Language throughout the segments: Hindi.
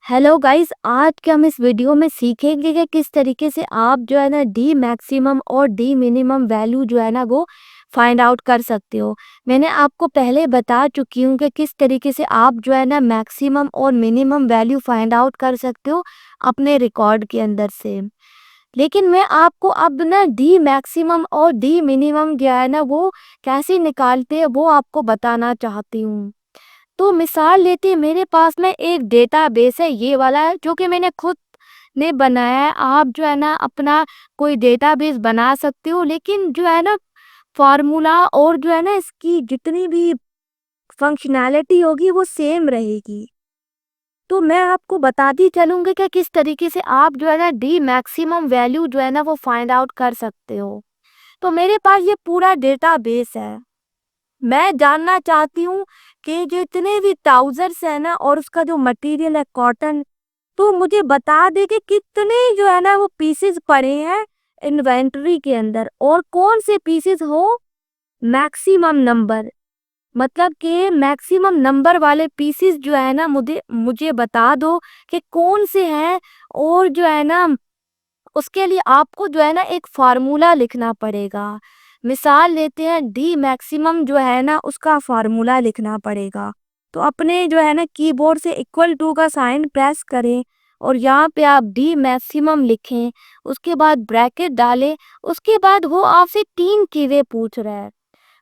हेलो गाइस, आज के हम इस वीडियो में सीखेंगे कि किस तरीके से आप जो है ना डी मैक्सिमम और डी मिनिमम वैल्यू जो है ना वो फाइंड आउट कर सकते हो। मैंने आपको पहले बता चुकी हूँ कि किस तरीके से आप जो है ना मैक्सिमम और मिनिमम वैल्यू फाइंड आउट कर सकते हो अपने रिकॉर्ड के अंदर से। लेकिन मैं आपको अब ना डी मैक्सिमम और डी मिनिमम जो है ना वो कैसे निकालते हैं वो आपको बताना चाहती हूँ। तो मिसाल लेते हैं, मेरे पास में एक डेटाबेस है ये वाला जो कि मैंने खुद ने बनाया है। आप जो है ना अपना कोई डेटाबेस बना सकते हो, लेकिन जो है ना फार्मूला और जो है ना इसकी जितनी भी फंक्शनैलिटी होगी वो सेम रहेगी। तो मैं आपको बताती चलूँगी कि किस तरीके से आप जो है ना डी मैक्सिमम वैल्यू जो है ना वो फाइंड आउट कर सकते हो। तो मेरे पास ये पूरा डेटाबेस है। मैं जानना चाहती हूँ कि जो इतने भी ट्राउजर्स है ना और उसका जो मटेरियल है कॉटन, तो मुझे बता दे कि कितने जो है ना वो पीसेस पड़े हैं इन्वेंटरी के अंदर और कौन से पीसेस हो मैक्सिमम नंबर, मतलब कि मैक्सिमम नंबर वाले पीसेस जो है ना मुझे मुझे बता दो कि कौन से हैं। और जो है ना उसके लिए आपको जो है ना एक फार्मूला लिखना पड़ेगा। मिसाल लेते हैं, डी मैक्सिमम जो है ना उसका फार्मूला लिखना पड़ेगा। तो अपने जो है ना कीबोर्ड से इक्वल टू का साइन प्रेस करें और यहाँ पे आप डी मैक्सिमम लिखें, उसके बाद ब्रैकेट डालें। उसके बाद वो आपसे 3 चीज़ें पूछ रहा है।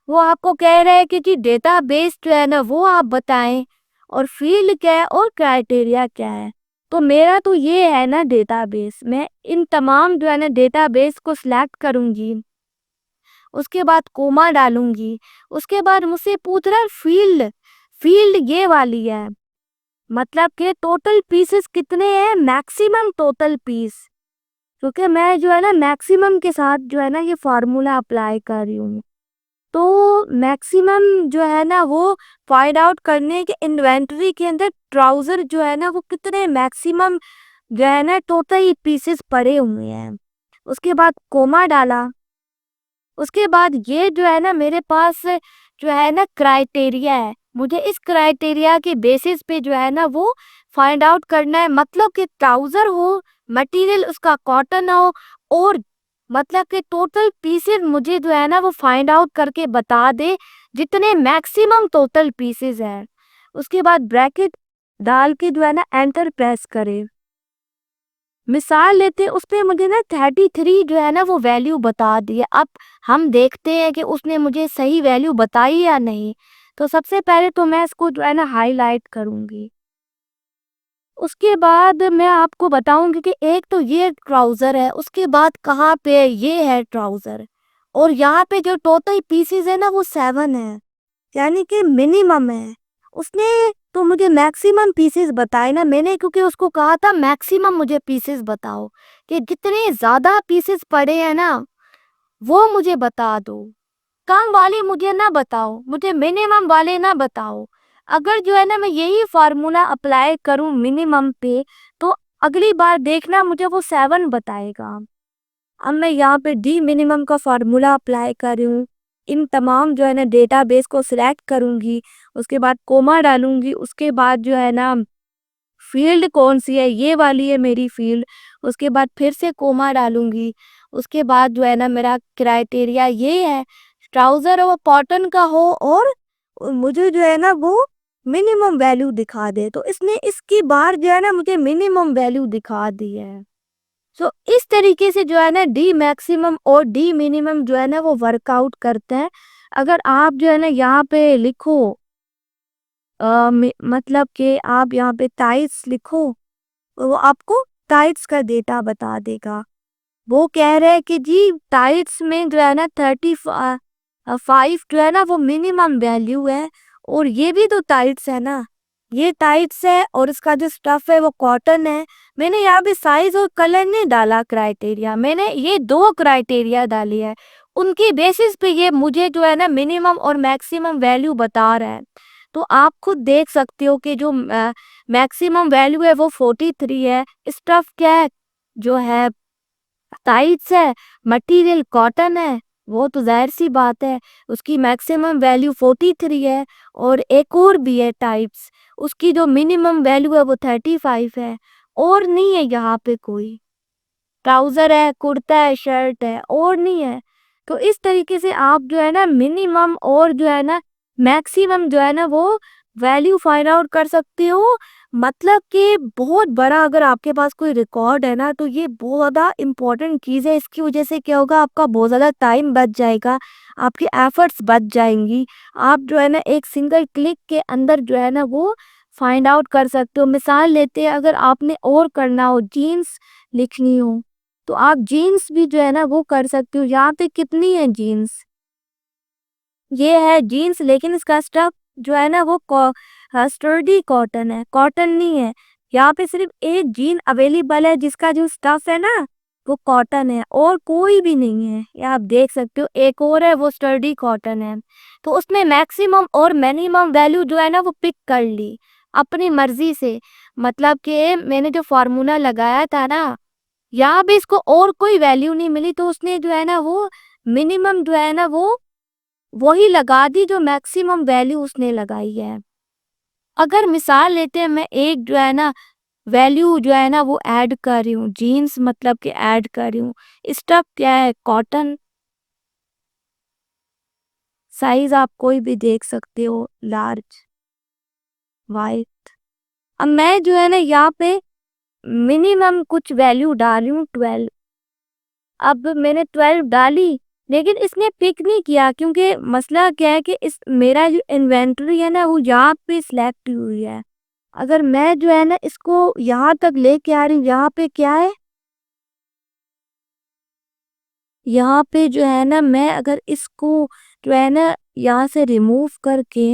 वो आपको कह रहा है कि जी डेटाबेस जो है ना वो आप बताएं, और फील्ड क्या है और क्राइटेरिया क्या है। तो मेरा तो ये है ना डेटाबेस, मैं इन तमाम जो है ना डेटाबेस को सिलेक्ट करूंगी, उसके बाद कोमा डालूंगी। उसके बाद मुझसे पूछ रहा है फील्ड, फील्ड ये वाली है, मतलब कि टोटल पीसेस कितने हैं, मैक्सिमम टोटल पीस। क्योंकि मैं जो है ना मैक्सिमम के साथ जो है ना ये फार्मूला अप्लाई कर रही हूँ। तो मैक्सिमम जो है ना वो फाइंड आउट करने के इन्वेंटरी के अंदर ट्राउजर जो है ना वो कितने मैक्सिमम जो है ना टोटल पीसेस पड़े हुए हैं। उसके बाद कोमा डाला। उसके बाद ये जो है ना मेरे पास जो है ना क्राइटेरिया है, मुझे इस क्राइटेरिया के बेसिस पे जो है ना वो फाइंड आउट करना है। मतलब कि ट्राउजर हो, मटेरियल उसका कॉटन हो, और मतलब कि टोटल पीसेस मुझे जो है ना वो फाइंड आउट करके बता दे जितने मैक्सिमम टोटल पीसेस हैं। उसके बाद ब्रैकेट डाल के जो है ना एंटर प्रेस करें। मिसाल लेते उस पे मुझे ना 33 जो है ना वो वैल्यू बता दी है। अब हम देखते हैं कि उसने मुझे सही वैल्यू बताई या नहीं। तो सबसे पहले तो मैं इसको जो है ना हाईलाइट करूंगी। उसके बाद मैं आपको बताऊंगी कि एक तो ये ट्राउजर है, उसके बाद कहाँ पे ये है ट्राउजर, और यहाँ पे जो टोटल पीसेस है ना वो 7 है, यानी कि मिनिमम है। उसने तो मुझे मैक्सिमम पीसेस बताए ना, मैंने क्योंकि उसको कहा था मैक्सिमम मुझे पीसेस बताओ, कि जितने ज़्यादा पीसेस पड़े हैं ना वो मुझे बता दो। कम वाले मुझे ना बताओ, मुझे मिनिमम वाले ना बताओ। अगर जो है ना मैं यही फार्मूला अप्लाई करूं मिनिमम पे, तो अगली बार देखना मुझे वो 7 बताएगा। अब मैं यहाँ पे डी मिनिमम का फार्मूला अप्लाई कर रही हूँ। इन तमाम जो है ना डेटाबेस को सिलेक्ट करूँगी, उसके बाद कोमा डालूंगी। उसके बाद जो है ना फील्ड कौन सी है, ये वाली है मेरी फील्ड। उसके बाद फिर से कोमा डालूंगी। उसके बाद जो है ना मेरा क्राइटेरिया ये है, ट्राउज़र वो कॉटन का हो और मुझे जो है ना वो मिनिमम वैल्यू दिखा दे। तो इसने इसकी बार जो है ना मुझे मिनिमम वैल्यू दिखा दी है। सो इस तरीके से जो है ना डी मैक्सिमम और डी मिनिमम जो है ना वो वर्कआउट करते हैं। अगर आप जो है ना यहाँ पे लिखो मतलब कि आप यहाँ पे टाइट्स लिखो, तो वो आपको टाइट्स का डेटा बता देगा। वो कह रहे हैं कि जी टाइट्स में जो है ना 35 जो है ना वो मिनिमम वैल्यू है, और ये भी तो टाइट्स है ना, ये टाइट्स है और इसका जो स्टफ है वो कॉटन है। मैंने यहाँ पे साइज और कलर नहीं डाला क्राइटेरिया, मैंने ये 2 क्राइटेरिया डाली है। उनकी बेसिस पे ये मुझे जो है ना मिनिमम और मैक्सिमम वैल्यू बता रहा है। तो आप खुद देख सकते हो कि जो मैक्सिमम वैल्यू है वो 43 है। स्टफ क्या है, जो है टाइट्स है, मटेरियल कॉटन है, वो तो ज़ाहिर-सी बात है, उसकी मैक्सिमम वैल्यू 43 है और एक और भी है टाइप्स, उसकी जो मिनिमम वैल्यू है वो 35 है और नहीं है यहाँ पे कोई। ट्राउज़र है, कुर्ता है, शर्ट है और नहीं है। तो इस तरीके से आप जो है ना मिनिमम और जो है ना मैक्सिमम जो है ना वो वैल्यू फाइंड आउट कर सकते हो। मतलब कि बहुत बड़ा अगर आपके पास कोई रिकॉर्ड है ना तो ये बहुत ज़्यादा इम्पोर्टेंट चीज़ है। इसकी वजह से क्या होगा, आपका बहुत ज़्यादा टाइम बच जाएगा, आपकी एफर्ट्स बच जाएँगी। आप जो है ना एक सिंगल क्लिक के अंदर जो है ना वो फाइंड आउट कर सकते हो। मिसाल लेते हैं, अगर आपने और करना हो, जीन्स लिखनी हो तो आप जीन्स भी जो है ना वो कर सकते हो। यहाँ पे कितनी है जीन्स? ये है जीन्स, लेकिन इसका स्टफ जो है ना वो स्टर्डी कॉटन है, कॉटन नहीं है। यहाँ पे सिर्फ एक जीन अवेलेबल है जिसका जो स्टफ है ना वो कॉटन है और कोई भी नहीं है। ये आप देख सकते हो, एक और है वो स्टर्डी कॉटन है। तो उसमें मैक्सिमम और मिनिमम वैल्यू जो है ना वो पिक कर ली अपनी मर्जी से। मतलब कि मैंने जो फार्मूला लगाया था ना, यहाँ भी इसको और कोई वैल्यू नहीं मिली तो उसने जो है ना वो मिनिमम जो है ना वो वही लगा दी जो मैक्सिमम वैल्यू उसने लगाई है। अगर मिसाल लेते हैं, मैं एक जो है ना वैल्यू जो है ना वो ऐड कर रही हूँ, जीन्स मतलब कि ऐड कर रही हूँ। स्टफ क्या है? कॉटन। साइज आप कोई भी देख सकते हो, लार्ज, वाइट। अब मैं जो है ना यहाँ पे मिनिमम कुछ वैल्यू डाल रही हूँ 12। अब मैंने 12 डाली लेकिन इसने पिक नहीं किया, क्योंकि मसला क्या है कि इस मेरा जो इन्वेंटरी है ना वो यहाँ पे सिलेक्ट हुई है। अगर मैं जो है ना इसको यहाँ तक लेके आ रही हूँ, यहाँ पे क्या है, यहाँ पे जो है ना मैं अगर इसको जो है ना यहाँ से रिमूव करके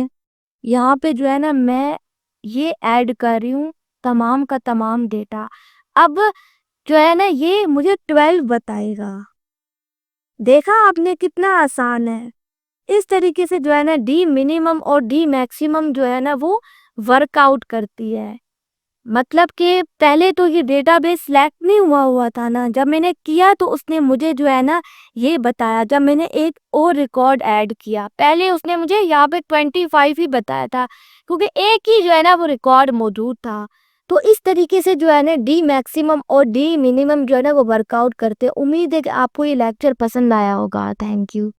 यहाँ पे जो है ना मैं ये ऐड कर रही हूँ तमाम का तमाम डेटा। अब जो है ना ये मुझे 12 बताएगा। देखा आपने कितना आसान है। इस तरीके से जो है ना डी मिनिमम और डी मैक्सिमम जो है ना वो वर्कआउट करती है। मतलब कि पहले तो ये डेटाबेस सिलेक्ट नहीं हुआ हुआ था ना, जब मैंने किया तो उसने मुझे जो है ना ये बताया। जब मैंने एक और रिकॉर्ड ऐड किया, पहले उसने मुझे यहाँ पे 25 ही बताया था क्योंकि एक ही जो है ना वो रिकॉर्ड मौजूद था। तो इस तरीके से जो है ना डी मैक्सिमम और डी मिनिमम जो है ना वो वर्कआउट करते हैं। उम्मीद है कि आपको ये लेक्चर पसंद आया होगा। Thank you.